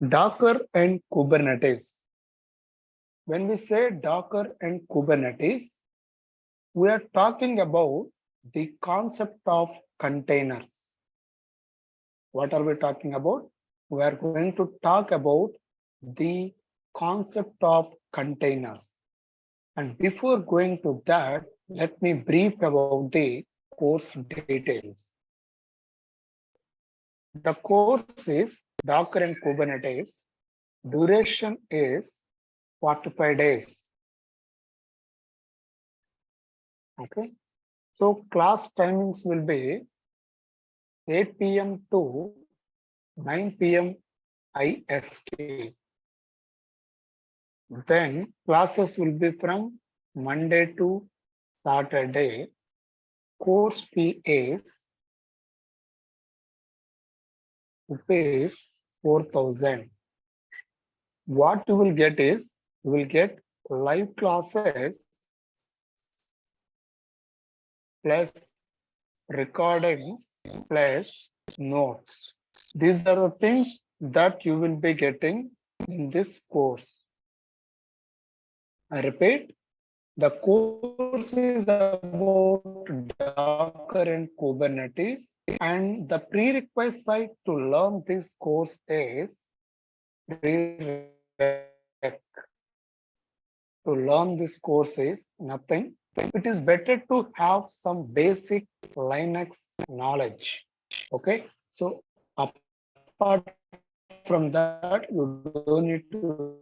Docker and Kubernetes. When we say Docker and Kubernetes, we are talking about the concept of containers. What are we talking about? We are going to talk about the concept of containers. And before going to that, let me brief about the course details. The course is Docker and Kubernetes. Duration is 45 days. Okay. So class timings will be 8 p.m. to 9 p.m. IST. Then classes will be from Monday to Saturday. Course fee is rupees 4,000. What you will get is you will get live classes plus recordings plus notes. These are the things that you will be getting in this course. I repeat, the course is about Docker and Kubernetes, and the prerequisite to learn this course is prereq. To learn this course is nothing. It is better to have some basic Linux knowledge. Okay, so apart from that, you don't need to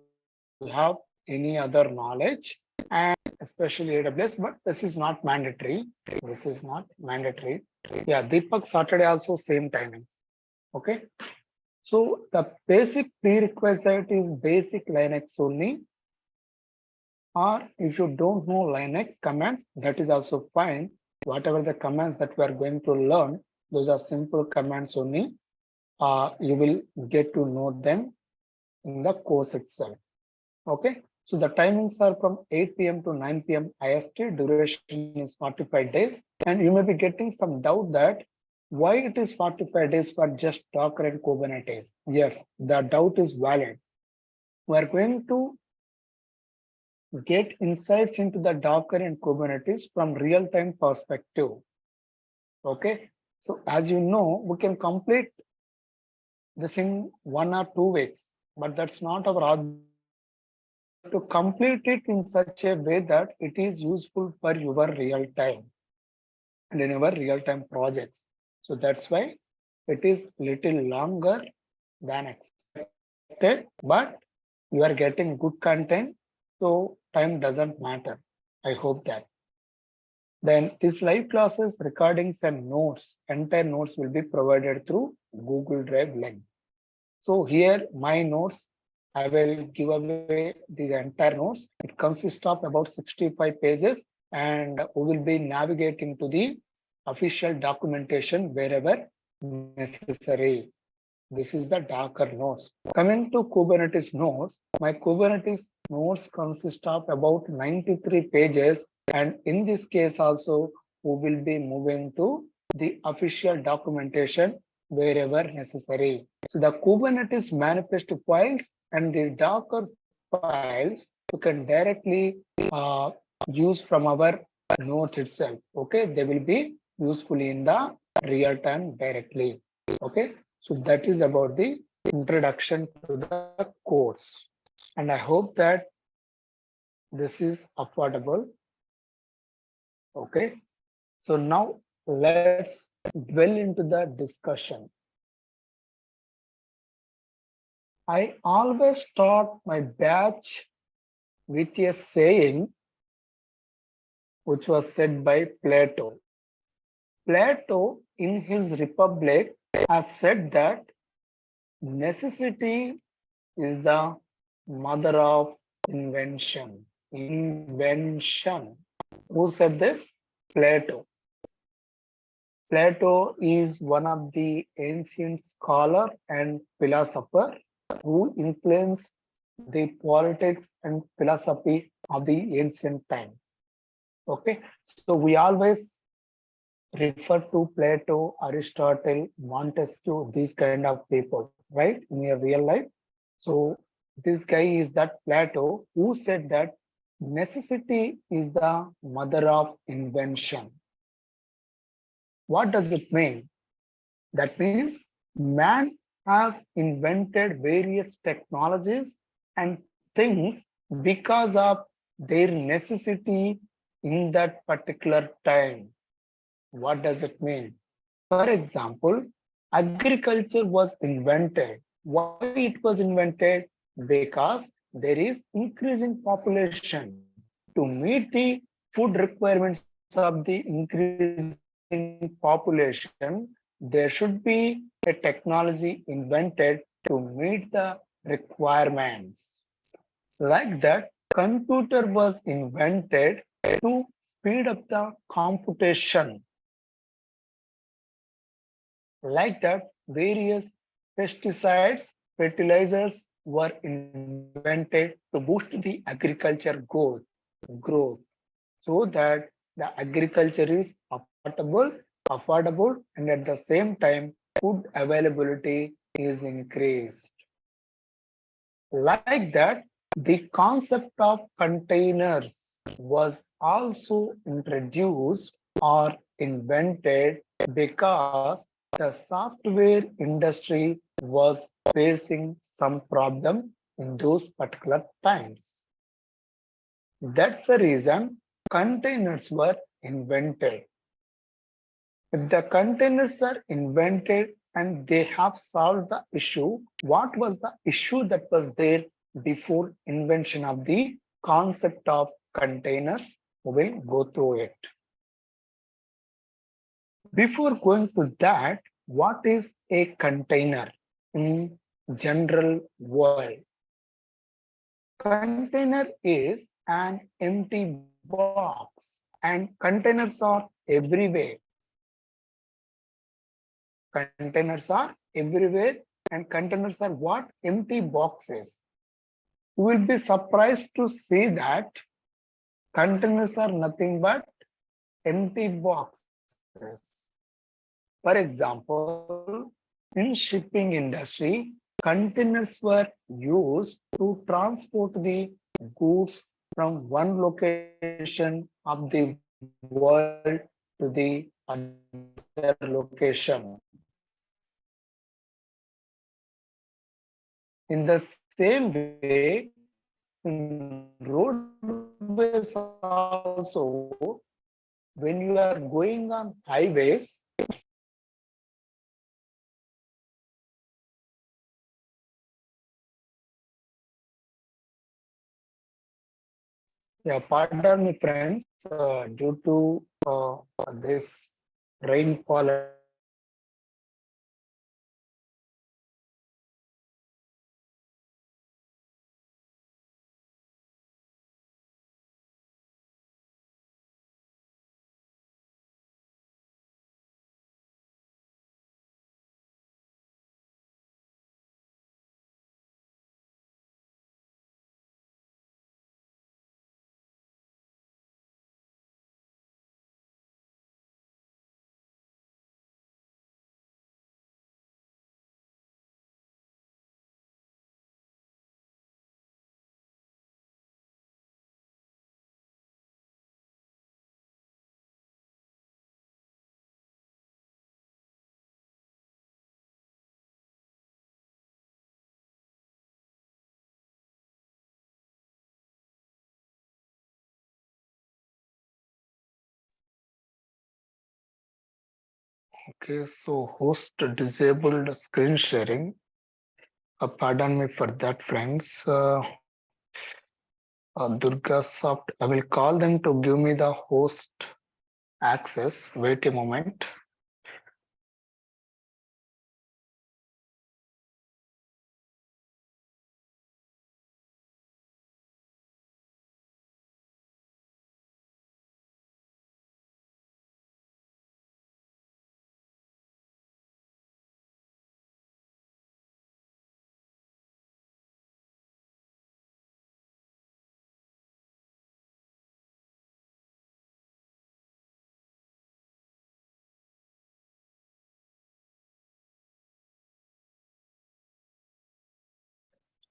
have any other knowledge, and especially AWS, but this is not mandatory. This is not mandatory. Yeah, Deepak, Saturday also same timings. Okay, so the basic prerequisite is basic Linux only. Or if you don't know Linux commands, that is also fine. Whatever the commands that we are going to learn, those are simple commands only. You will get to know them in the course itself. Okay, so the timings are from 8 p.m. to 9 p.m. IST. Duration is 45 days. And you may be getting some doubt that why it is 45 days for just Docker and Kubernetes. Yes, the doubt is valid. We are going to get insights into the Docker and Kubernetes from real-time perspective. Okay, so as you know, we can complete this in 1 or 2 weeks, but that's not our objective. To complete it in such a way that it is useful for your real time and in your real-time projects. So that's why it is little longer than expected, but you are getting good content, so time doesn't matter. I hope that. Then these live classes, recordings and notes, entire notes will be provided through Google Drive link. So here my notes, I will give away the entire notes. It consists of about 65 pages, and we will be navigating to the official documentation wherever necessary. This is the Docker notes. Coming to Kubernetes notes, my Kubernetes notes consist of about 93 pages, and in this case also we will be moving to the official documentation wherever necessary. So the Kubernetes manifest files and the Docker files you can directly use from our notes itself. Okay, they will be useful in the real time directly. Okay, so that is about the introduction to the course, and I hope that this is affordable. Okay, so now let's dwell into the discussion. I always start my batch with a saying which was said by Plato. Plato, in his Republic, has said that necessity is the mother of invention. Invention. Who said this? Plato. Plato is one of the ancient scholar and philosopher who influenced the politics and philosophy of the ancient time. Okay, so we always refer to Plato, Aristotle, Montesquieu, these kind of people, right, in your real life. So this guy is that Plato who said that necessity is the mother of invention. What does it mean? That means man has invented various technologies and things because of their necessity in that particular time. What does it mean? For example, agriculture was invented. Why it was invented? Because there is increasing population. To meet the food requirements of the increasing population, there should be a technology invented to meet the requirements. Like that, computer was invented to speed up the computation. Like that, various pesticides, fertilizers were invented to boost the agriculture growth, so that the agriculture is affordable, and at the same time, food availability is increased. Like that, the concept of containers was also introduced or invented because the software industry was facing some problem in those particular times. That's the reason containers were invented. If the containers are invented and they have solved the issue, what was the issue that was there before invention of the concept of containers? We will go through it. Before going to that, what is a container in general world? Container is an empty box and containers are everywhere. Containers are everywhere and containers are what? Empty boxes. You will be surprised to see that containers are nothing but empty boxes. For example, in shipping industry, containers were used to transport the goods from one location of the world to the other location. In the same way, in roadways also, when you are going on highways, yeah, pardon me, friends, due to this rainfall and all, the voice is breaking. Okay, so host disabled screen sharing. Pardon me for that, friends. DurgaSoft, I will call them to give me the host access. Wait a moment.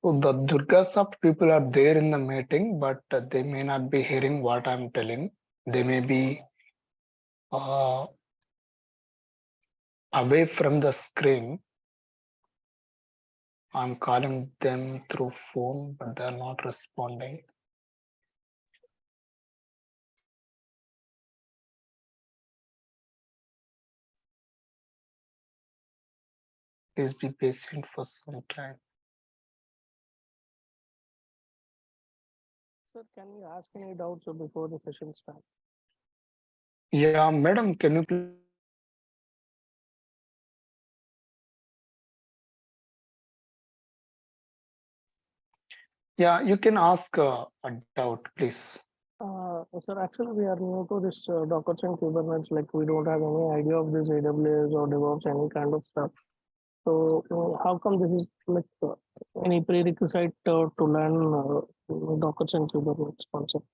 So the DurgaSoft people are there in the meeting, but they may not be hearing what I'm telling. They may be uh, away from the screen. I'm calling them through phone, but they're not responding. Please be patient for some time. Sir, can we ask any doubts before the session starts? Yeah, madam, can you please ask any doubt? Yeah, you can ask a doubt, please. Sir, actually, we are new to this Dockers and Kubernetes. Like, we don't have any idea of this AWS or DevOps, any kind of stuff. So, how come this is like any prerequisite to learn Dockers and Kubernetes concept?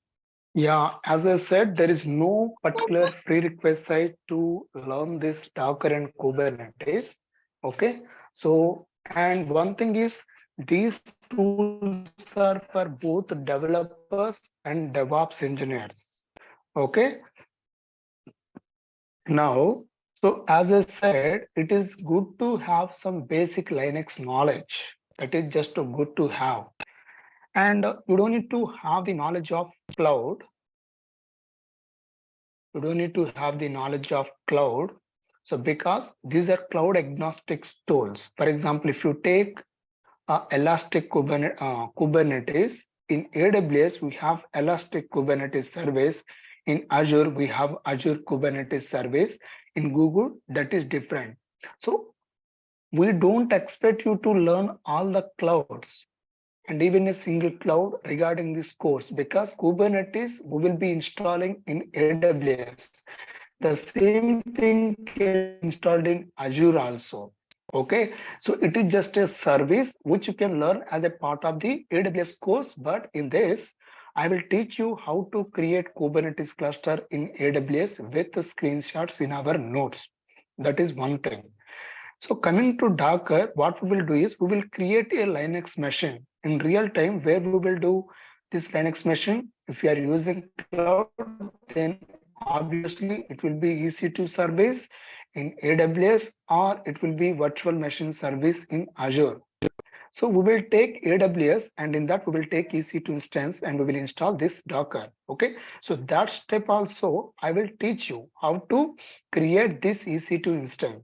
Yeah, as I said, there is no particular prerequisite to learn this Docker and Kubernetes. Okay, so and one thing is these tools are for both developers and DevOps engineers. Okay, now, so as I said, it is good to have some basic Linux knowledge. That is just good to have. And you don't need to have the knowledge of cloud. You don't need to have the knowledge of cloud. So because these are cloud agnostic tools. For example, if you take Elastic Kubernetes, in AWS, we have Elastic Kubernetes service. In Azure, we have Azure Kubernetes service. In Google, that is different. So we don't expect you to learn all the clouds and even a single cloud regarding this course because Kubernetes we will be installing in AWS. The same thing can be installed in Azure also. Okay, so it is just a service which you can learn as a part of the AWS course. But in this, I will teach you how to create Kubernetes cluster in AWS with the screenshots in our notes. That is one thing. So coming to Docker, what we will do is we will create a Linux machine in real time where we will do this Linux machine. If you are using cloud, then obviously it will be easy to service in AWS or it will be virtual machine service in Azure. So we will take AWS and in that we will take EC2 instance and we will install this Docker. Okay. So that step also I will teach you how to create this EC2 instance.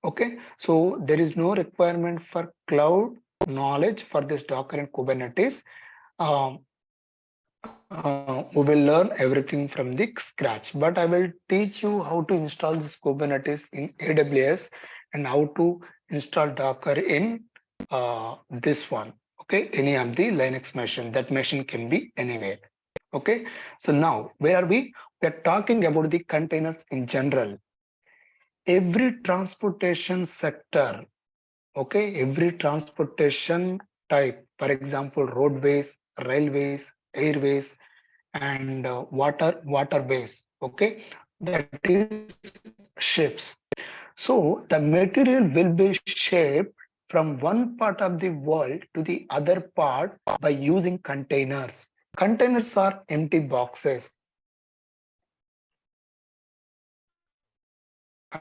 Okay, so there is no requirement for cloud knowledge for this Docker and Kubernetes. Um, we will learn everything from the scratch, but I will teach you how to install this Kubernetes in AWS and how to install Docker in this one. Okay, any of the Linux machine. That machine can be anywhere. Okay, so now where are we? We are talking about the containers in general. Every transportation sector, okay, every transportation type, for example, roadways, railways, airways, and waterways, okay, that is ships. So the material will be shipped from one part of the world to the other part by using containers. Containers are empty boxes.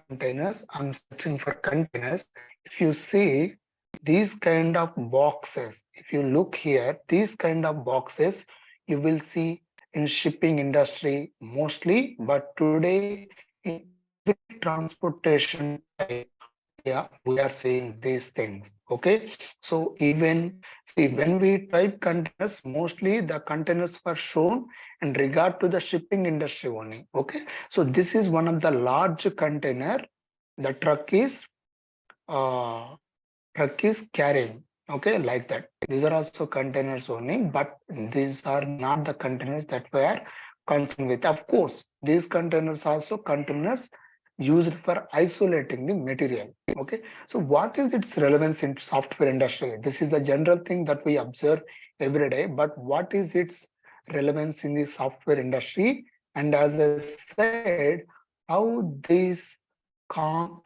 Containers, I'm searching for containers. If you see these kind of boxes, if you look here, these kind of boxes you will see in shipping industry mostly, but today in every transportation type, we are seeing these things. Okay, so even see when we type containers, mostly the containers were shown in regard to the shipping industry only. Okay, so this is one of the large container the uh, truck is carrying. Okay, like that. These are also containers only, but these are not the containers that we are concerned with. Of course, these containers also containers used for isolating the material. Okay, so what is its relevance in software industry? This is the general thing that we observe every day, but what is its relevance in the software industry? And as I said, how these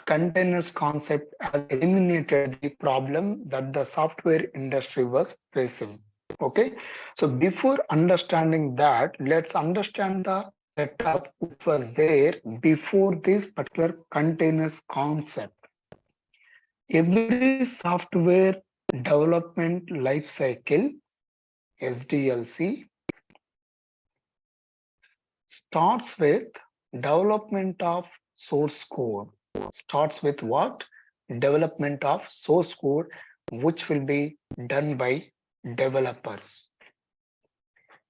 containers concept has eliminated the problem that the software industry was facing. Okay, so before understanding that, let's understand the setup which was there before this particular containers concept. Every software development life cycle, SDLC, starts with development of source code. Starts with what? Development of source code, which will be done by developers.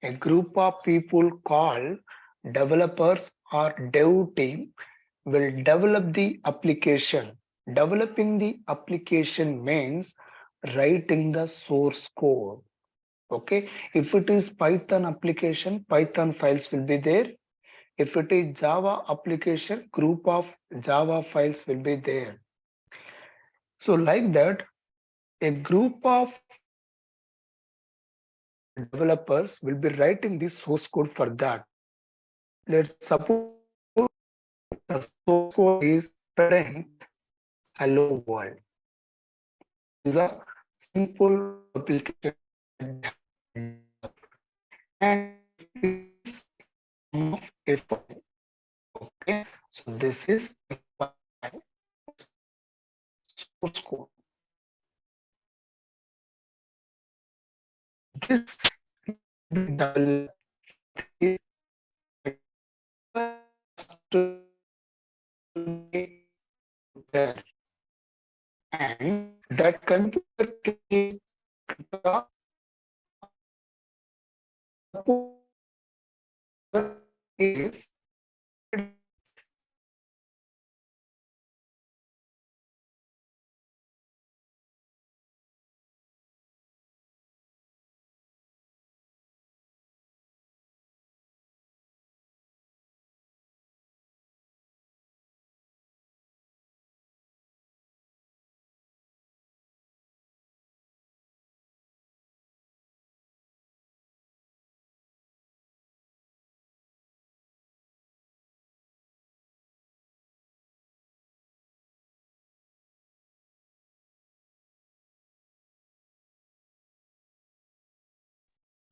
A group of people called developers or dev team will develop the application. Developing the application means writing the source code. Okay, if it is Python application, Python files will be there. If it is Java application, group of Java files will be there. So like that, a group of developers will be writing the source code for that. Let's suppose the source code is print hello world. This is a simple application and it is of a file. Okay, so this is a file source code. This developed is to be there and that computer is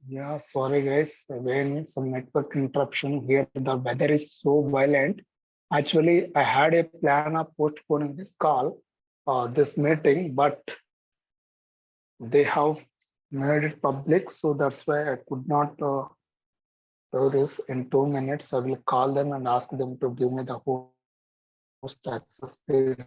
yeah, sorry guys, again some network interruption here. The weather is so violent. Actually, I had a plan of postponing this call, this meeting, but they have made it public, so that's why I could not do this in 2 minutes. I will call them and ask them to give me the host access, please.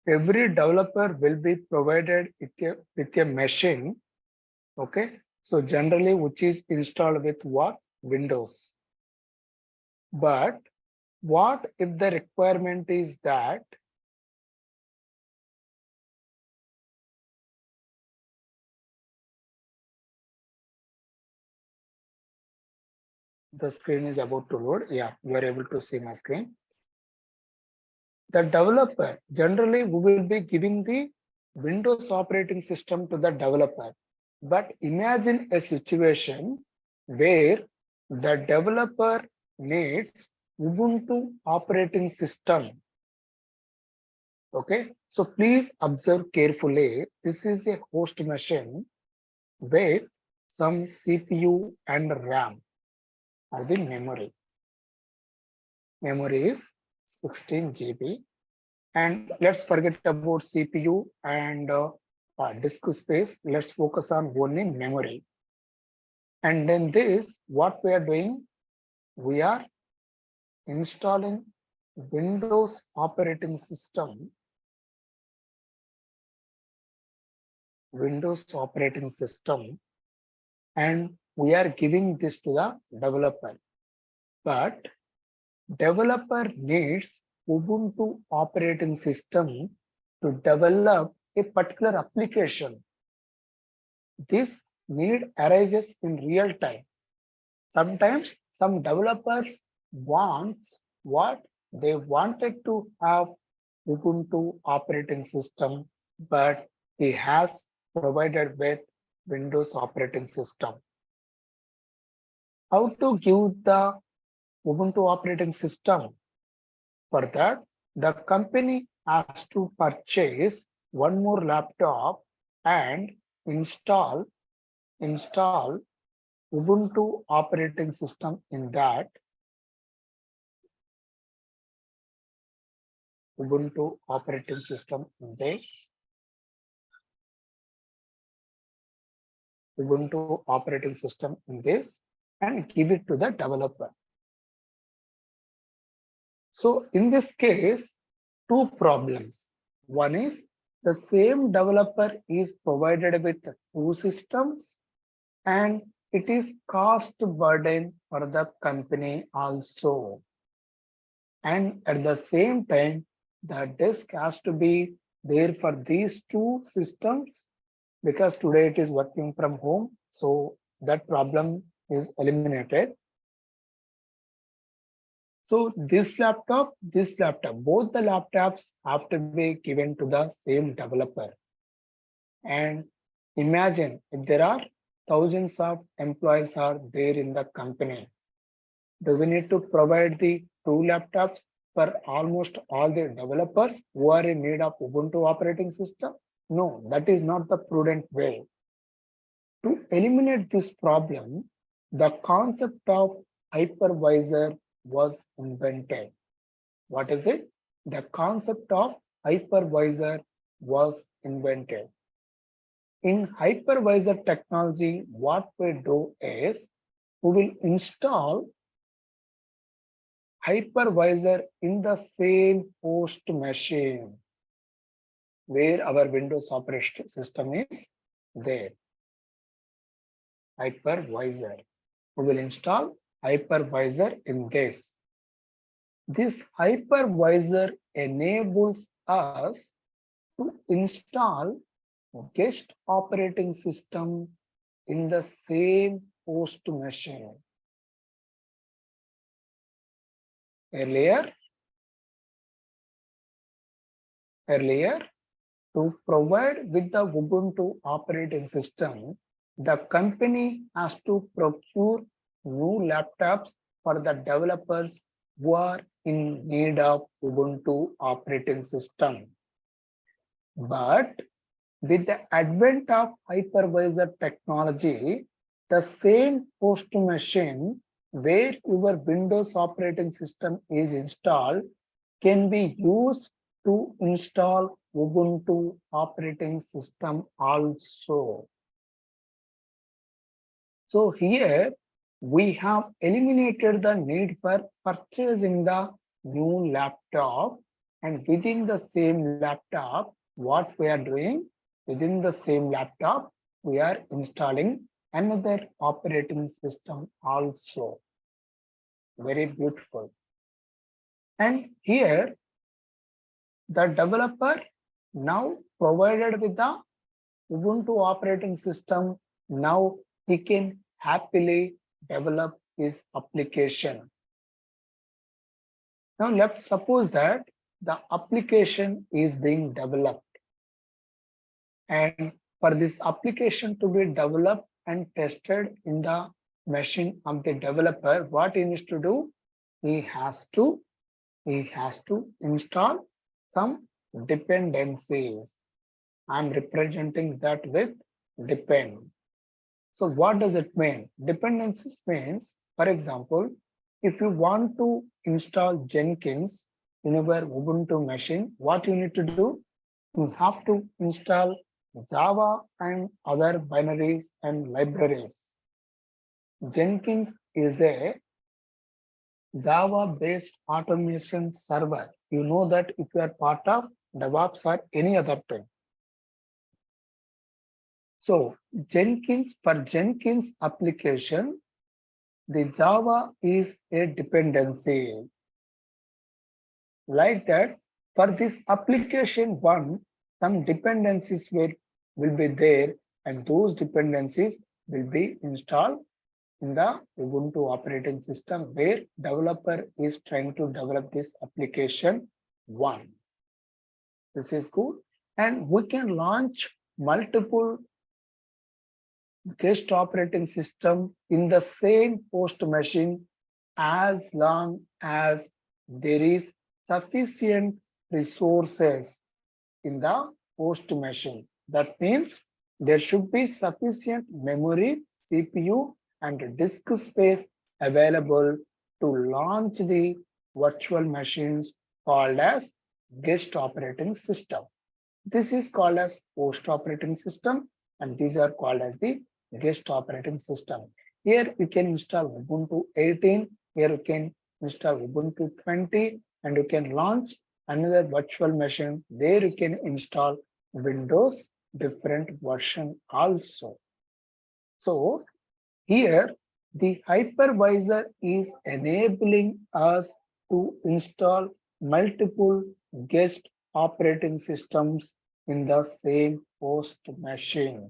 Every developer will be provided with a machine. Okay, so generally which is installed with what? Windows. But what if the requirement is that the screen is about to load? Yeah, you are able to see my screen. The developer, generally we will be giving the Windows operating system to the developer. But imagine a situation where the developer needs Ubuntu operating system. Okay, so please observe carefully. This is a host machine with some CPU and RAM as the memory. memory is 16 GB. And let's forget about CPU and disk space. Let's focus on only memory. And then this, what we are doing, we are installing Windows operating system, and we are giving this to the developer. But developer needs Ubuntu operating system to develop a particular application. This need arises in real time. Sometimes some developers wants what they wanted to have Ubuntu operating system, but he has provided with Windows operating system. How to give the Ubuntu operating system? For that, the company has to purchase one more laptop and install Ubuntu operating system in that. Ubuntu operating system in this. Ubuntu operating system in this and give it to the developer. So in this case, two problems. One is the same developer is provided with two systems and it is cost burden for the company also. And at the same time, the disk has to be there for these two systems because today it is working from home. So that problem is eliminated. So this laptop, both the laptops have to be given to the same developer. And imagine if there are thousands of employees are there in the company. Do we need to provide the two laptops for almost all the developers who are in need of Ubuntu operating system? No, that is not the prudent way. To eliminate this problem, the concept of hypervisor was invented. What is it? The concept of hypervisor was invented. In hypervisor technology, what we do is we will install hypervisor in the same host machine where our Windows operating system is there. Hypervisor. We will install hypervisor in this. This hypervisor enables us to install guest operating system in the same host machine. Earlier, to provide with the Ubuntu operating system, the company has to procure new laptops for the developers who are in need of Ubuntu operating system. But with the advent of hypervisor technology, the same host machine where your Windows operating system is installed can be used to install Ubuntu operating system also. So here we have eliminated the need for purchasing the new laptop, and within the same laptop, what we are doing, within the same laptop, we are installing another operating system also. Very beautiful. And here the developer now provided with the Ubuntu operating system, now he can happily develop his application. Now let's suppose that the application is being developed, and for this application to be developed and tested in the machine of the developer, what he needs to do? He has to install some dependencies. I'm representing that with depend. So what does it mean? Dependencies means, for example, if you want to install Jenkins in your Ubuntu machine, what you need to do? You have to install Java and other binaries and libraries. Jenkins is a Java-based automation server. You know that if you are part of DevOps or any other thing. So Jenkins, for Jenkins application, the Java is a dependency. Like that, for this application one, some dependencies will be there, and those dependencies will be installed in the Ubuntu operating system where developer is trying to develop this application one. This is good. And we can launch multiple guest operating system in the same host machine as long as there is sufficient resources in the host machine. That means there should be sufficient memory, CPU, and disk space available to launch the virtual machines called as guest operating system. This is called as host operating system, and these are called as the guest operating system. Here we can install Ubuntu 18, here you can install Ubuntu 20, and you can launch another virtual machine. There you can install Windows different version also. So here the hypervisor is enabling us to install multiple guest operating systems in the same host machine.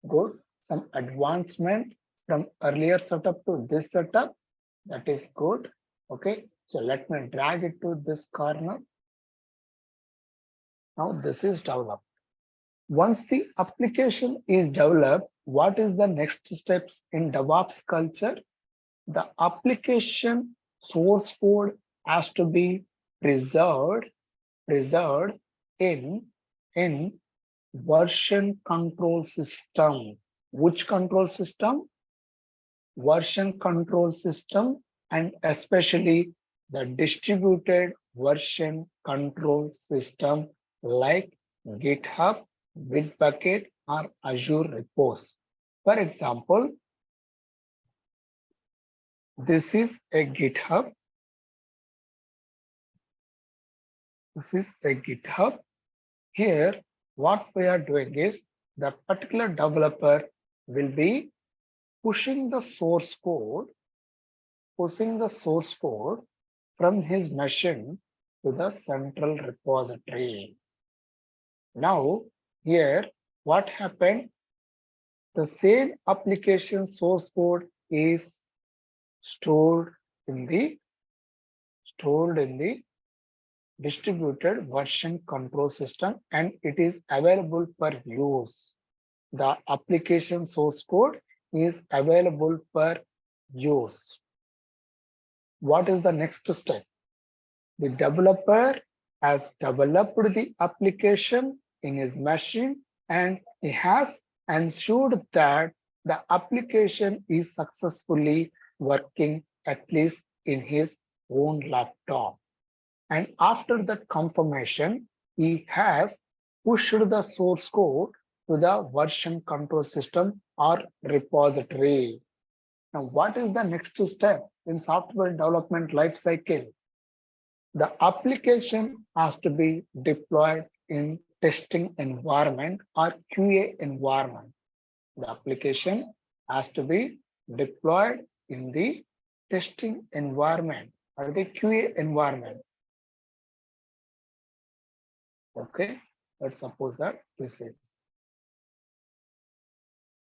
Good. Some advancement from earlier setup to this setup. That is good. Okay. So let me drag it to this corner. Now this is developed. Once the application is developed, what is the next steps in DevOps culture? The application source code has to be preserved in version control system. Which control system? Version control system, and especially the distributed version control system like GitHub, Bitbucket, or Azure repos. For example, this is a GitHub. This is a GitHub. Here, what we are doing is the particular developer will be pushing the source code from his machine to the central repository. Now, here, what happened? The same application source code is stored in the distributed version control system, and it is available for use. The application source code is available for use. What is the next step? The developer has developed the application in his machine, and he has ensured that the application is successfully working at least in his own laptop. And after that confirmation, he has pushed the source code to the version control system or repository. Now, what is the next step in software development lifecycle? The application has to be deployed in testing environment or QA environment. The application has to be deployed in the testing environment or the QA environment. Okay, let's suppose that this is.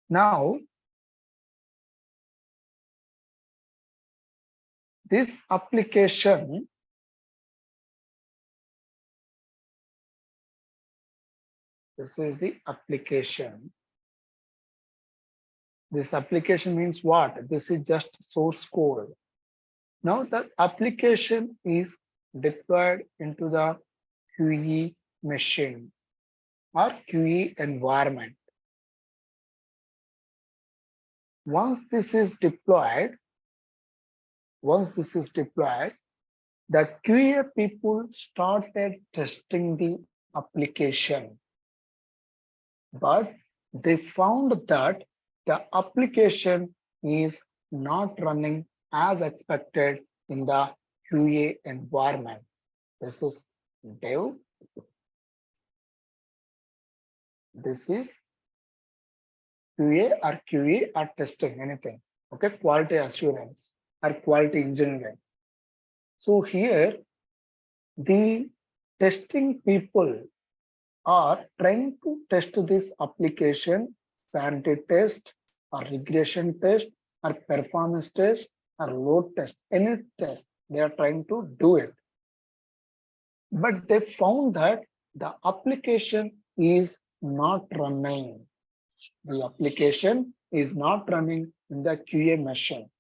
Now, this application this is the application. This application means what? This is just source code. Now the application is deployed into the QE machine or QE environment. Once this is deployed, Once this is deployed, the QA people started testing the application, but they found that the application is not running as expected in the QA environment. This is dev. This is QA or testing, anything. Okay, quality assurance or quality engineering. So here the testing people are trying to test this application, sanity test or regression test or performance test or load test, any test. They are trying to do it. But they found that the application is not running. The application is not running in the QA machine.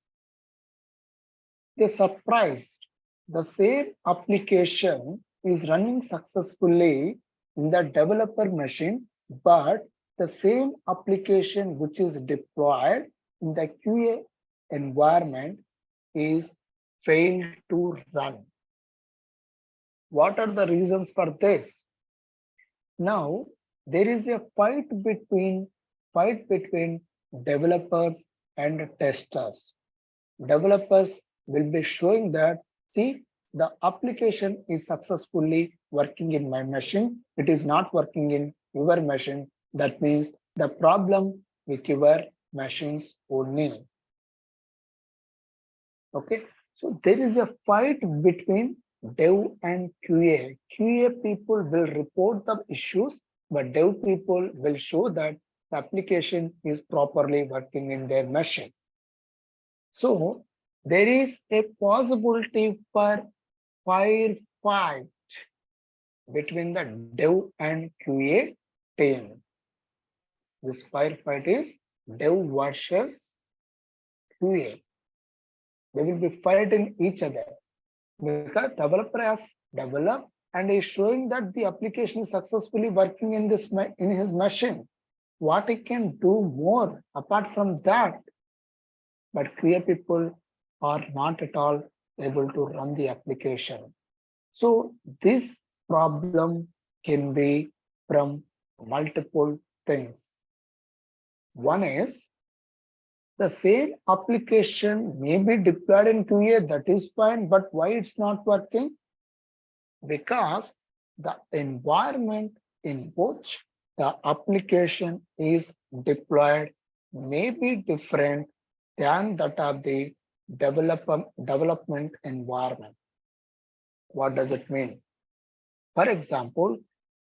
They surprised the same application is running successfully in the developer machine, but the same application which is deployed in the QA environment is failed to run. What are the reasons for this? Now, there is a fight between developers and testers. Developers will be showing that, see, the application is successfully working in my machine. It is not working in your machine. That means the problem with your machines only. Okay, so there is a fight between dev and QA. QA people will report the issues, but dev people will show that the application is properly working in their machine. So there is a possibility for firefight between the dev and QA team. This firefight is dev versus QA. They will be fighting each other because developer has developed and is showing that the application is successfully working in his machine. What he can do more apart from that, but QA people are not at all able to run the application. So this problem can be from multiple things. One is the same application may be deployed in QA, that is fine, but why it's not working? Because the environment in which the application is deployed may be different than that of the development environment. What does it mean? For example,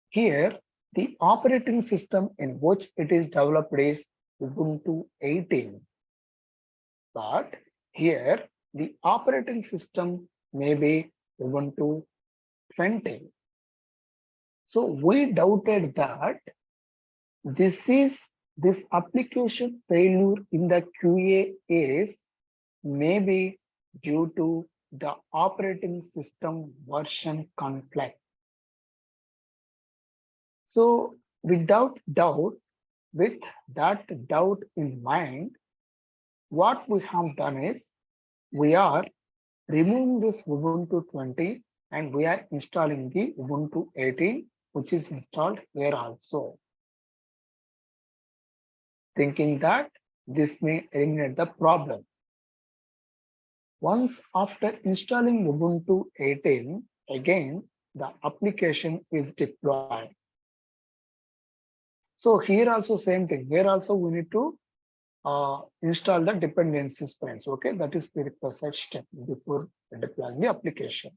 here the operating system in which it is developed is Ubuntu 18. But here the operating system may be Ubuntu 20. So we doubted that this application failure in the QA is maybe due to the operating system version conflict. So without doubt, with that doubt in mind, what we have done is we are removing this Ubuntu 20 and we are installing the Ubuntu 18, which is installed here also, thinking that this may eliminate the problem. Once after installing Ubuntu 18, again the application is deployed. So here also same thing. Here also we need to install the dependencies files. Okay, that is prerequisite step before deploying the application.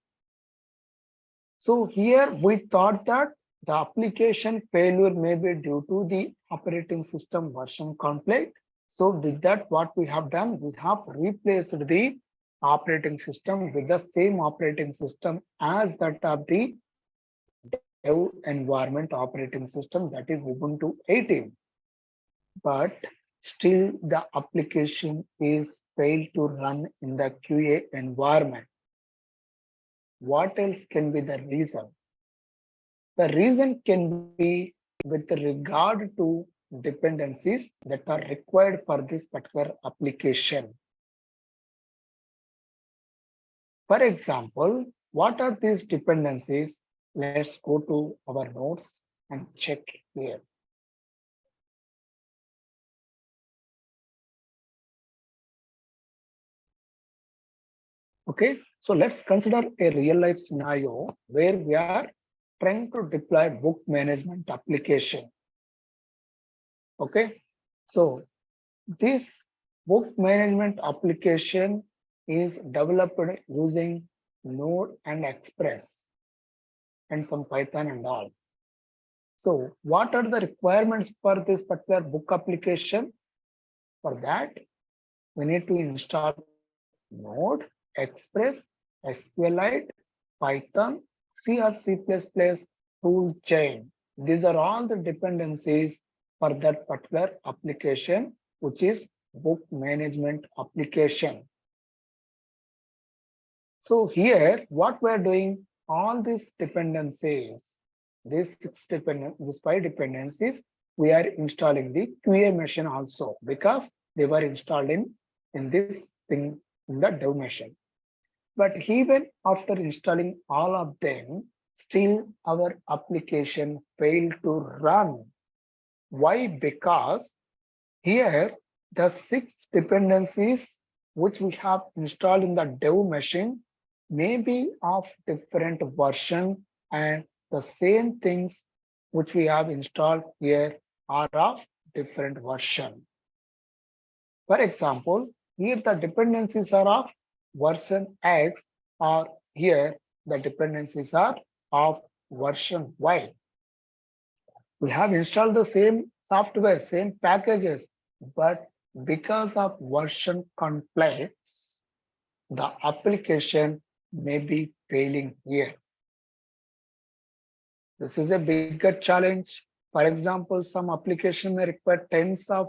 So here we thought that the application failure may be due to the operating system version conflict. So with that, what we have done, we have replaced the operating system with the same operating system as that of the dev environment operating system, that is Ubuntu 18. But still the application is failed to run in the QA environment. What else can be the reason? The reason can be with regard to dependencies that are required for this particular application. For example, what are these dependencies? Let's go to our notes and check here. Okay, so let's consider a real life scenario where we are trying to deploy book management application. Okay, so this book management application is developed using Node and Express and some Python and all. So what are the requirements for this particular book application? For that, we need to install Node, Express, SQLite, Python, C or C++, tool chain. These are all the dependencies for that particular application, which is book management application. So here, what we're doing, all these dependencies, these five dependencies, we are installing the QA machine also because they were installed in this thing in the dev machine. But even after installing all of them, still our application failed to run. Why? Because here the 6 dependencies which we have installed in the dev machine may be of different version and the same things which we have installed here are of different version. For example, here the dependencies are of version X or here the dependencies are of version Y. We have installed the same software, same packages, but because of version conflicts, the application may be failing here. This is a bigger challenge. For example, some application may require tens of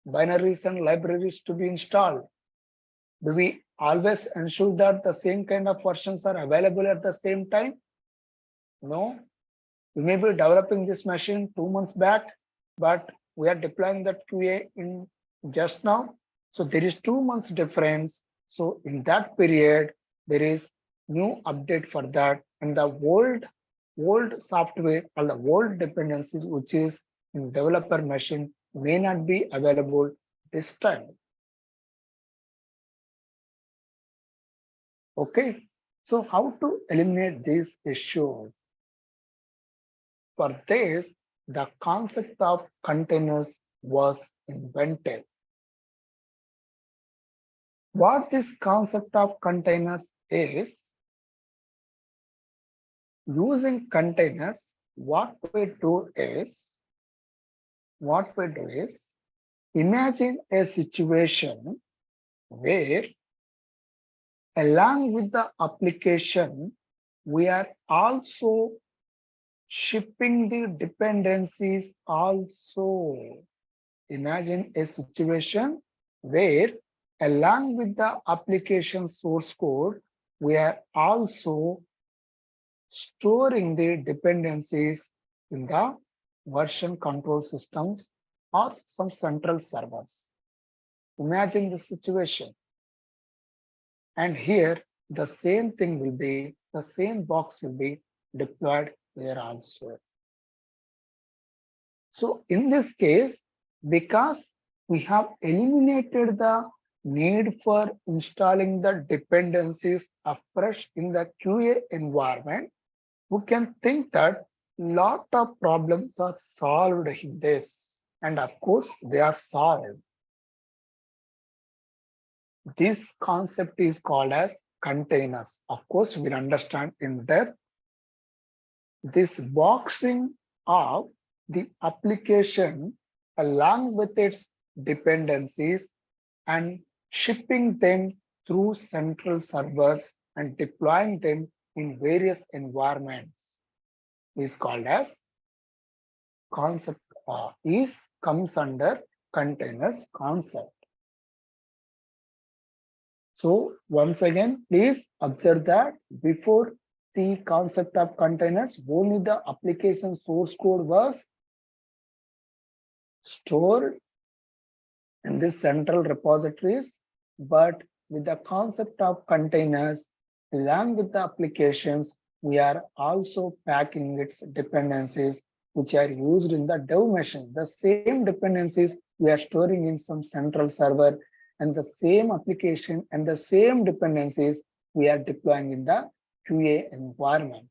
binaries and libraries to be installed. Do we always ensure that the same kind of versions are available at the same time? No. We may be developing this machine 2 months back, but we are deploying that QA in just now. So there is 2 months difference. So in that period, there is new update for that. And the old software or the old dependencies, which is in developer machine, may not be available this time. Okay. So how to eliminate these issues? For this, the concept of containers was invented. What this concept of containers is, using containers, what we do is, imagine a situation where along with the application, we are also shipping the dependencies also. Imagine a situation where along with the application source code, we are also storing the dependencies in the version control systems or some central servers. Imagine the situation. And here the same thing will be, the same box will be deployed here also. So in this case, because we have eliminated the need for installing the dependencies afresh in the QA environment, we can think that lot of problems are solved in this. And of course, they are solved. This concept is called as containers. Of course, we'll understand in depth. This boxing of the application along with its dependencies and shipping them through central servers and deploying them in various environments is called as concept comes under containers concept. So once again, please observe that before the concept of containers, only the application source code was stored in this central repositories, but with the concept of containers, along with the applications, we are also packing its dependencies which are used in the dev machine. The same dependencies we are storing in some central server, and the same application and the same dependencies we are deploying in the QA environment.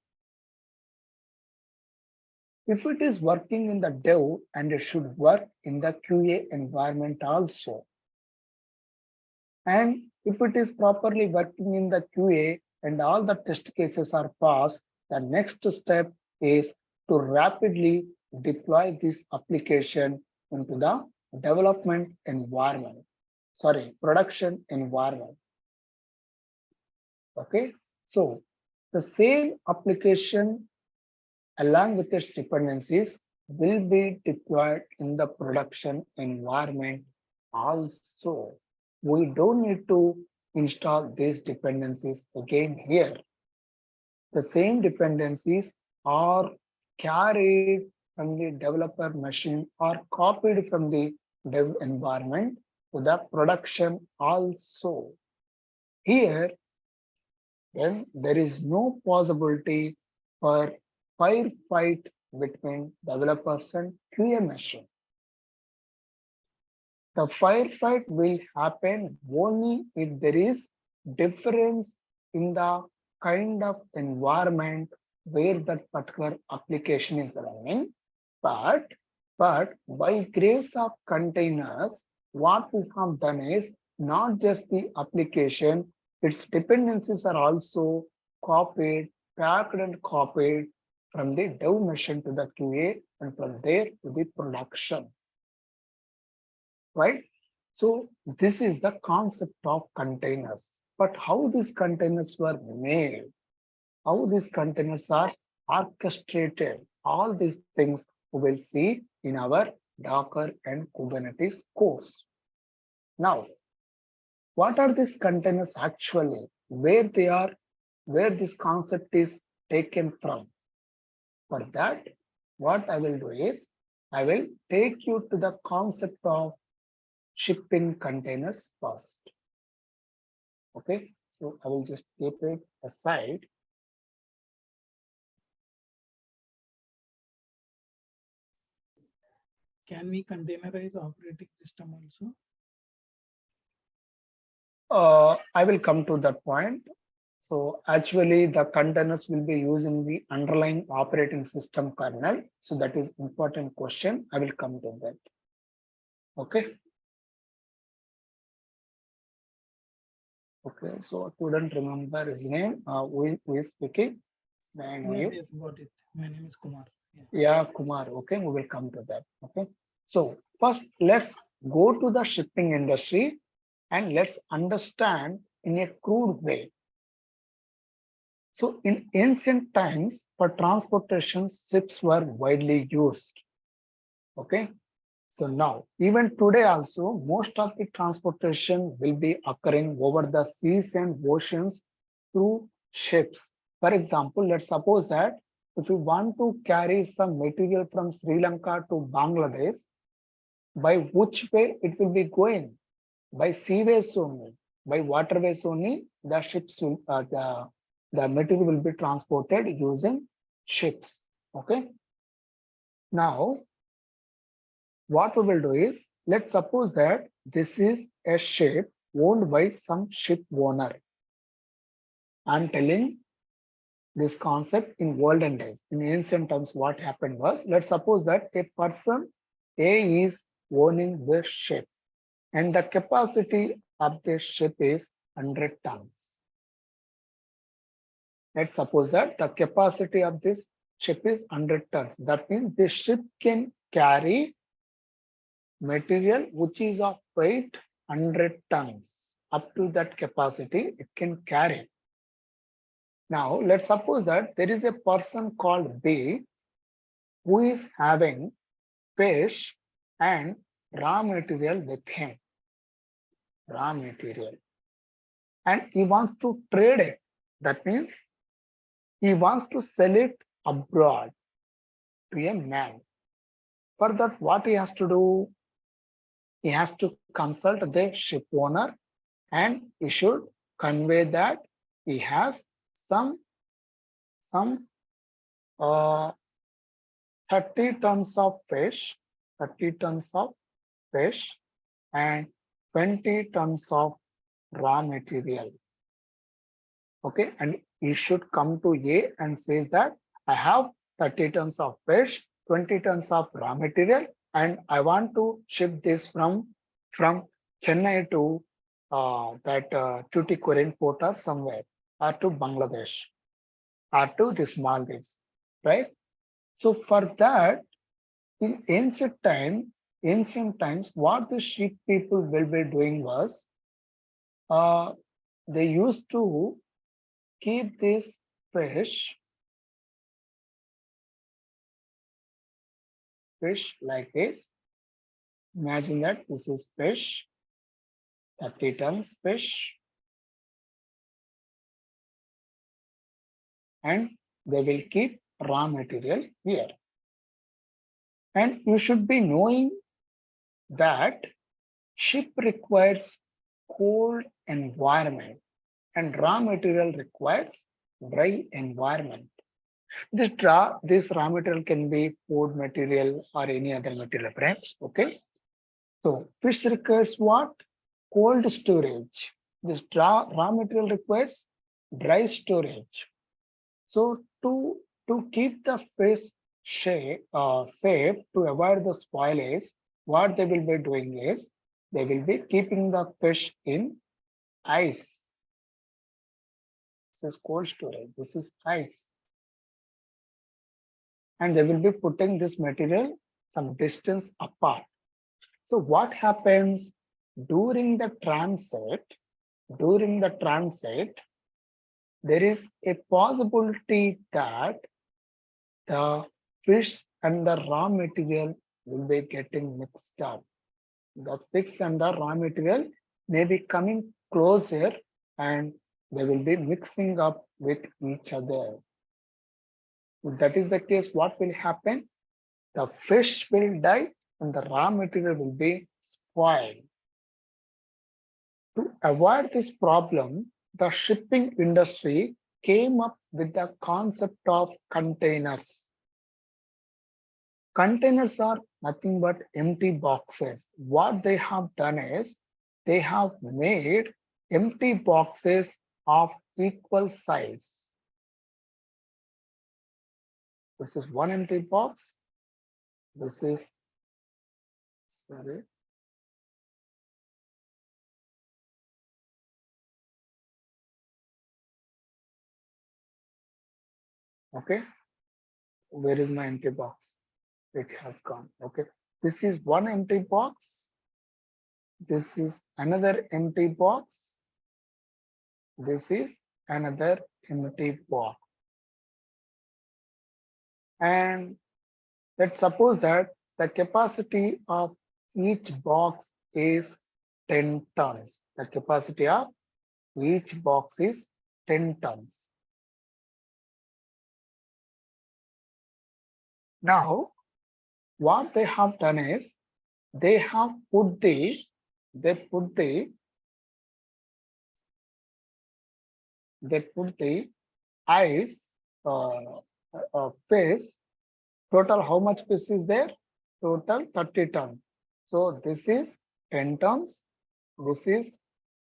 If it is working in the dev, and it should work in the QA environment also. And if it is properly working in the QA and all the test cases are passed, the next step is to rapidly deploy this application into the development environment. Sorry, production environment. Okay, so the same application along with its dependencies will be deployed in the production environment also. We don't need to install these dependencies again here. The same dependencies are carried from the developer machine or copied from the dev environment to the production also. Here, then there is no possibility for firefight between developers and QA machine. The firefight will happen only if there is difference in the kind of environment where that particular application is running. But by grace of containers, what we have done is not just the application, its dependencies are also copied, packed and copied from the dev machine to the QA and from there to the production. Right? So this is the concept of containers. But how these containers were made, how these containers are orchestrated, all these things we will see in our Docker and Kubernetes course. Now, what are these containers actually? Where they are, where this concept is taken from? For that, what I will do is, I will take you to the concept of shipping containers first. Okay, so I will just keep it aside. Can we containerize operating system also? I will come to that point. So actually the containers will be using the underlying operating system kernel. So that is important question. I will come to that. Okay. Okay, so I couldn't remember his name. Who is speaking? May I know you? Yes, got it. My name is Kumar. Yeah, Kumar. Okay, we will come to that. Okay. So first, let's go to the shipping industry and let's understand in a crude way. So in ancient times, for transportation, ships were widely used. Okay. So now, even today also, most of the transportation will be occurring over the seas and oceans through ships. For example, let's suppose that if we want to carry some material from Sri Lanka to Bangladesh, by which way it will be going? By seaways only, by waterways only, the ships will, the material will be transported using ships. Okay. Now, what we will do is, let's suppose that this is a ship owned by some ship owner. I'm telling this concept in olden days. In ancient times, what happened was, let's suppose that a person A is owning this ship and the capacity of this ship is 100 tons. Let's suppose that the capacity of this ship is 100 tons. That means this ship can carry material which is of weight 100 tons. Up to that capacity, it can carry. Now, let's suppose that there is a person called B who is having fish and raw material with him. Raw material. And he wants to trade it. That means he wants to sell it abroad to a man. For that, what he has to do? He has to consult the ship owner and he should convey that he has some some uh, 30 tons of fish, 30 tons of fish, and 20 tons of raw material. Okay, and you should come to A and says that I have 30 tons of fish, 20 tons of raw material, and I want to ship this from Chennai to that Tuticorin port or somewhere, or to Bangladesh, or to this Maldives, right? So for that, in ancient times, what the sheep people will be doing was uh, they used to keep this fish like this. Imagine that this is fish, 30 tons fish, and they will keep raw material here. And you should be knowing that ship requires cold environment and raw material requires dry environment. This raw material can be food material or any other material, friends. Okay. So fish requires what? Cold storage. This raw material requires dry storage. So to keep the fish safe to avoid the spoilage, what they will be doing is they will be keeping the fish in ice. This is cold storage. This is ice. And they will be putting this material some distance apart. So what happens during the transit? During the transit, there is a possibility that the fish and the raw material will be getting mixed up. The fish and the raw material may be coming closer and they will be mixing up with each other. If that is the case, what will happen? The fish will die and the raw material will be spoiled. To avoid this problem, the shipping industry came up with the concept of containers. Containers are nothing but empty boxes. What they have done is they have made empty boxes of equal size. This is one empty box. This is, sorry. Okay. Where is my empty box? It has gone. Okay. This is one empty box. This is another empty box. This is another empty box. And let's suppose that the capacity of each box is 10 tons. The capacity of each box is 10 tons. Now, what they have done is they have put the ice phase. Total how much fish is there? Total 30 tons. So this is 10 tons. This is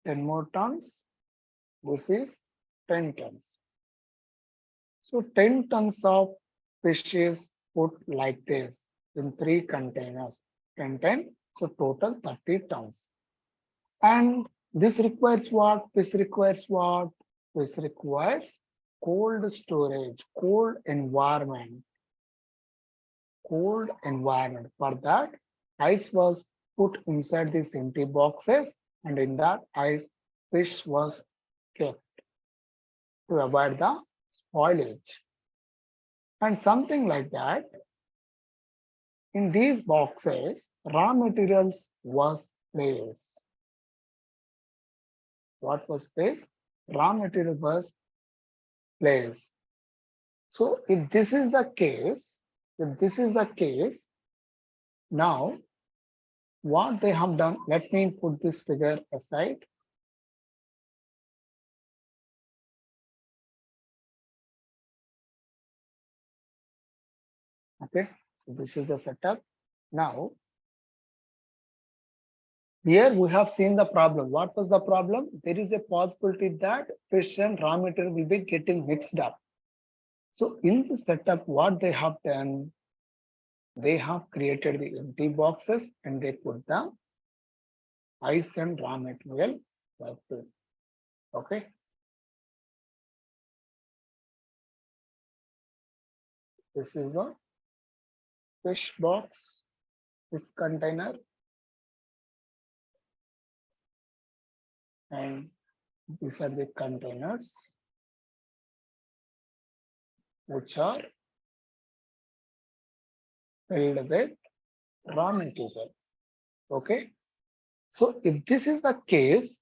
10 more tons. This is 10 tons. So 10 tons of fish is put like this in 3 containers. 10, 10. So total 30 tons. And this requires what? This requires what? This requires cold storage, cold environment. Cold environment. For that, ice was put inside these empty boxes, and in that ice, fish was kept to avoid the spoilage. And something like that, in these boxes, raw materials was placed. What was placed? Raw material was placed. So if this is the case, now what they have done, let me put this figure aside. Okay, so this is the setup. Now, here we have seen the problem. What was the problem? There is a possibility that fish and raw material will be getting mixed up. So in the setup, what they have done, they have created the empty boxes and they put the ice and raw material like this. Okay. This is the fish box, this container, and these are the containers which are filled with raw material. Okay. So if this is the case,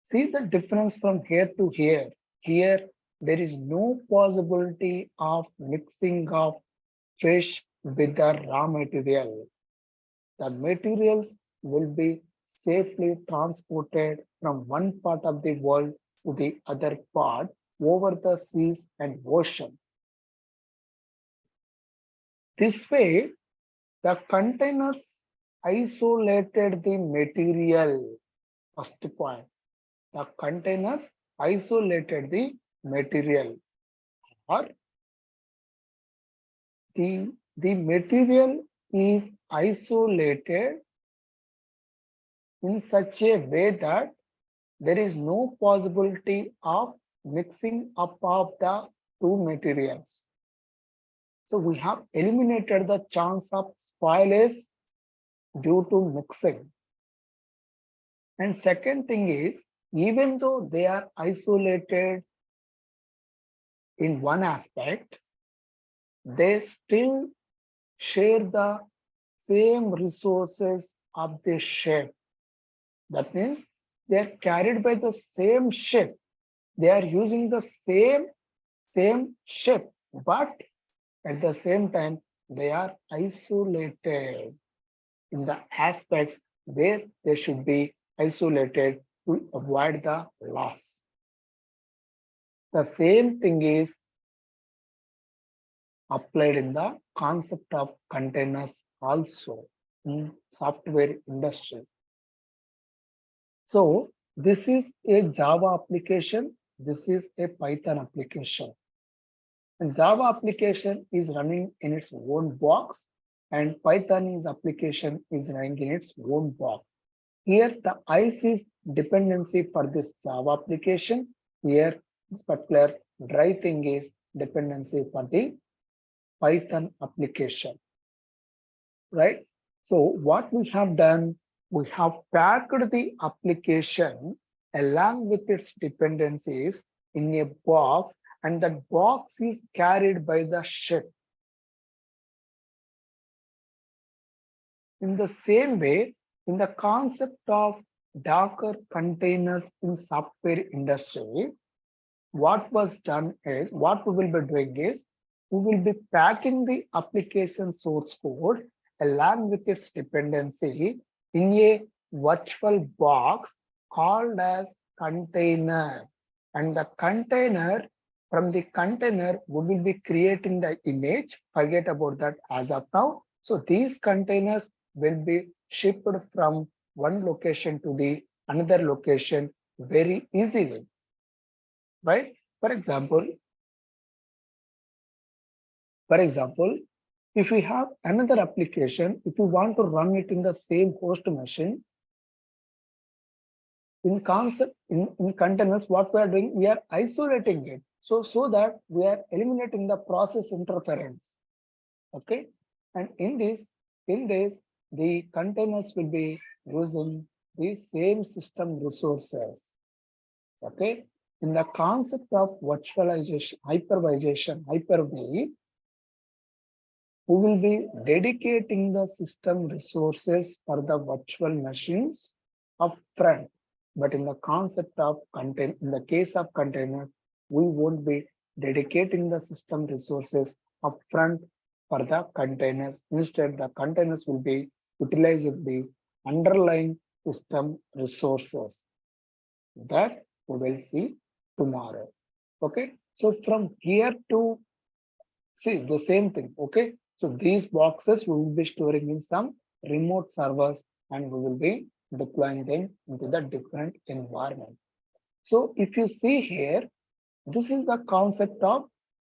see the difference from here to here. Here, there is no possibility of mixing of fish with the raw material. The materials will be safely transported from one part of the world to the other part over the seas and ocean. This way, the containers isolated the material. First point, the containers isolated the material, or the material is isolated in such a way that there is no possibility of mixing up of the two materials. So we have eliminated the chance of spoilage due to mixing. And second thing is, even though they are isolated in one aspect, they still share the same resources of the ship. That means they are carried by the same ship. They are using the same ship, but at the same time, they are isolated in the aspects where they should be isolated to avoid the loss. The same thing is applied in the concept of containers also in software industry. So this is a Java application. This is a Python application. And Java application is running in its own box, and Python application is running in its own box. Here the ICE is dependency for this Java application. Here this particular dry thing is dependency for the Python application. Right? So what we have done, we have packed the application along with its dependencies in a box, and that box is carried by the ship. In the same way, in the concept of Docker containers in software industry, what was done is, what we will be doing is, we will be packing the application source code along with its dependency in a virtual box called as container. And the container, from the container, we will be creating the image. Forget about that as of now. So these containers will be shipped from one location to the another location very easily. Right? For example, if we have another application, if we want to run it in the same host machine, in concept, in containers, what we are doing, we are isolating it. So that we are eliminating the process interference. Okay. And in this, the containers will be using the same system resources. Okay. In the concept of virtualization, hypervisation, Hyper-V, we will be dedicating the system resources for the virtual machines upfront. But in the concept of container, in the case of container, we won't be dedicating the system resources upfront for the containers. Instead, the containers will be utilizing the underlying system resources. That we will see tomorrow. Okay. So from here to See the same thing. Okay. So these boxes we will be storing in some remote servers and we will be deploying them into the different environment. So if you see here, this is the concept of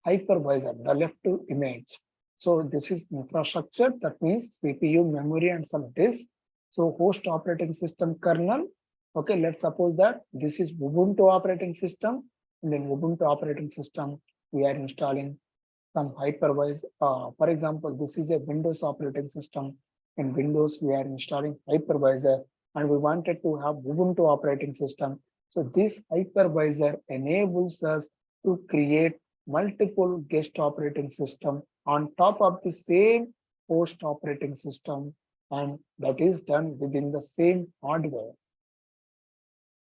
hypervisor, the left image. So this is infrastructure, that means CPU, memory, and some disk. So host operating system kernel. Okay, let's suppose that this is Ubuntu operating system. And then Ubuntu operating system, we are installing some hypervisor. For example, this is a Windows operating system. In Windows, we are installing hypervisor and we wanted to have Ubuntu operating system. So this hypervisor enables us to create multiple guest operating system on top of the same host operating system, and that is done within the same hardware,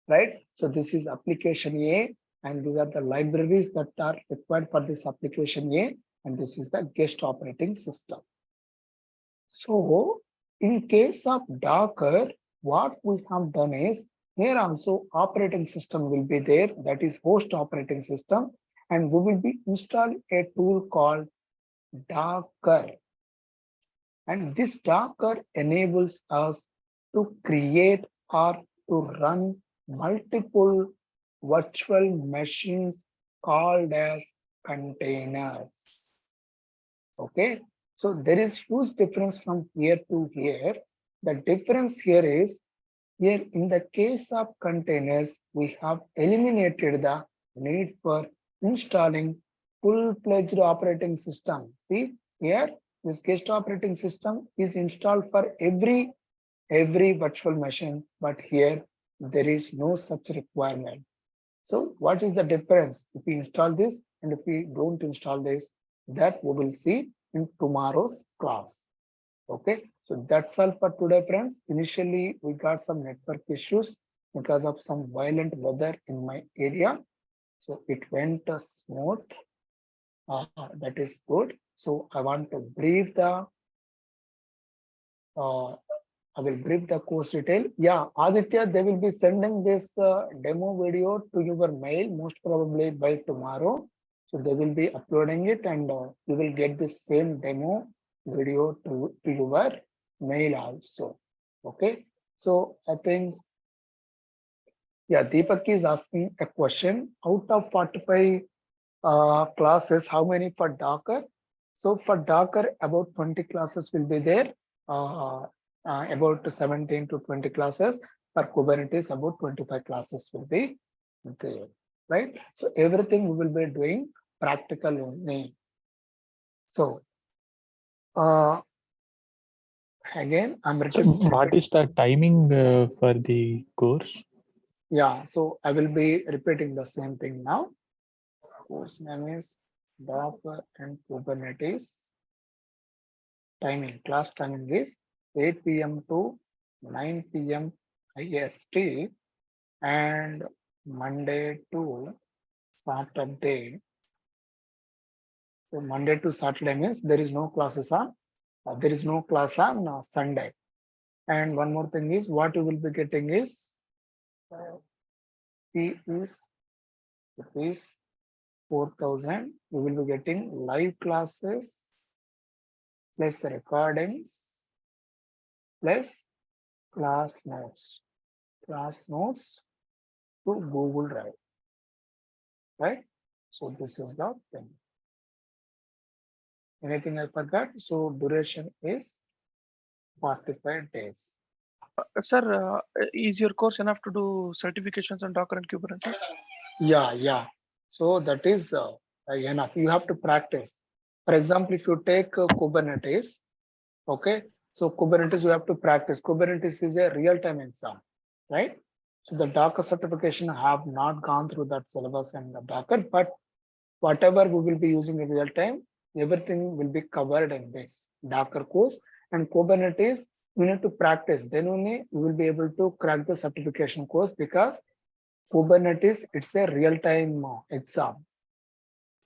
right? So this is application A, and these are the libraries that are required for this application A, and this is the guest operating system. So in case of Docker, what we have done is here also operating system will be there, that is host operating system, and we will be installing a tool called Docker. And this Docker enables us to create or to run multiple virtual machines called as containers. Okay, so there is huge difference from here to here. The difference here is, here in the case of containers, we have eliminated the need for installing full-fledged operating system. See here, this guest operating system is installed for every virtual machine, but here there is no such requirement. So what is the difference if we install this and if we don't install this? That we will see in tomorrow's class. Okay, so that's all for today, friends. Initially, we got some network issues because of some violent weather in my area. So it went smooth. That is good. So I want to brief the I will brief the course detail. Yeah, Aditya, they will be sending this demo video to your mail most probably by tomorrow. So they will be uploading it and you will get the same demo video to your mail also. Okay. So I think, yeah, Deepak is asking a question. Out of 45 classes, how many for Docker? So for Docker, about 20 classes will be there. About 17 to 20 classes. For Kubernetes, about 25 classes will be there, right? So everything we will be doing practical only. So again, I'm So what is the timing for the course? Yeah, so I will be repeating the same thing now. Course name is Docker and Kubernetes. Timing, class timing is 8 p.m. to 9 p.m. IST and Monday to Saturday. So Monday to Saturday means there is no classes on, there is no class on Sunday. And one more thing is what you will be getting is fee is rupees 4,000. You will be getting live classes plus recordings plus class notes to Google Drive, right? So this is the thing. Anything I forgot? So duration is 45 days. Sir, is your course enough to do certifications on Docker and Kubernetes? Yeah. So that is enough. You have to practice. For example, if you take Kubernetes, okay. So Kubernetes, you have to practice. Kubernetes is a real-time exam, right? So the Docker certification have not gone through that syllabus and the Docker, but whatever we will be using in real time, everything will be covered in this Docker course. And Kubernetes, we need to practice. Then only we will be able to crack the certification course, because Kubernetes, it's a real-time exam.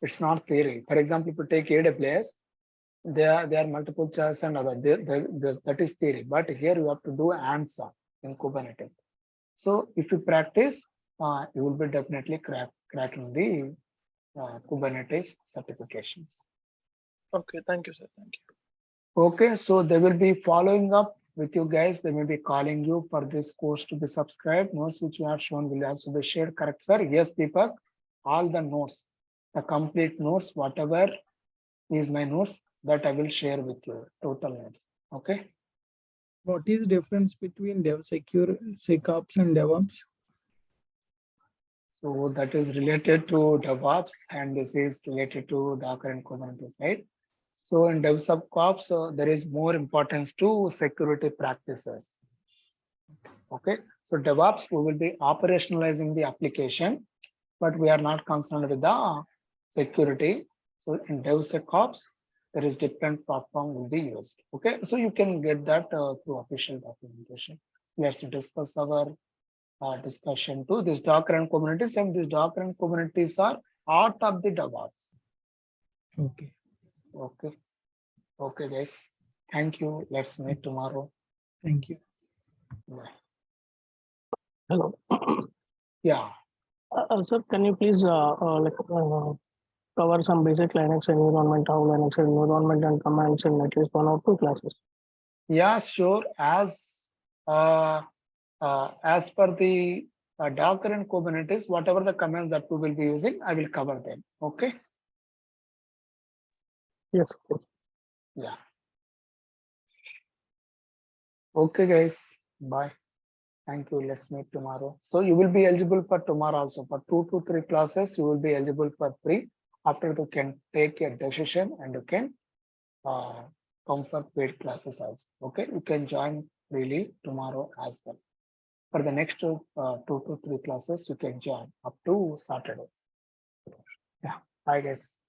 It's not theory. For example, if you take AWS, there are multiple choice and other. That is theory. But here you have to do hands-on in Kubernetes. So if you practice, you will be definitely cracking the Kubernetes certifications. Okay, thank you, sir. Thank you. Okay, so they will be following up with you guys. They may be calling you for this course to be subscribed. Notes which you have shown will also be shared. Correct, sir? Yes, Deepak. All the notes, the complete notes, whatever is my notes, that I will share with you. Total notes. Okay. What is difference between DevSecOps and DevOps? So that is related to DevOps, and this is related to Docker and Kubernetes, right? So in DevSecOps, there is more importance to security practices. Okay, so DevOps, we will be operationalizing the application, but we are not concerned with the security. So in DevSecOps, there is different platform will be used. Okay, so you can get that through official documentation. Let's discuss our discussion to this Docker and Kubernetes, and this Docker and Kubernetes are part of the DevOps. Okay. Okay. Okay, guys. Thank you. Let's meet tomorrow. Thank you. Bye. Hello. Yeah. Sir, can you please cover some basic Linux environment, how Linux environment and commands in at least 1 or 2 classes? Yeah, sure. As per the Docker and Kubernetes, whatever the commands that we will be using, I will cover them. Okay. Yes. Yeah. Okay, guys. Bye. Thank you. Let's meet tomorrow. So you will be eligible for tomorrow also. For 2 to 3 classes, you will be eligible for free. After you can take a decision and you can come for paid classes also. Okay, you can join freely tomorrow as well. For the next 2 to 3 classes, you can join up to Saturday. Yeah. Bye, guys.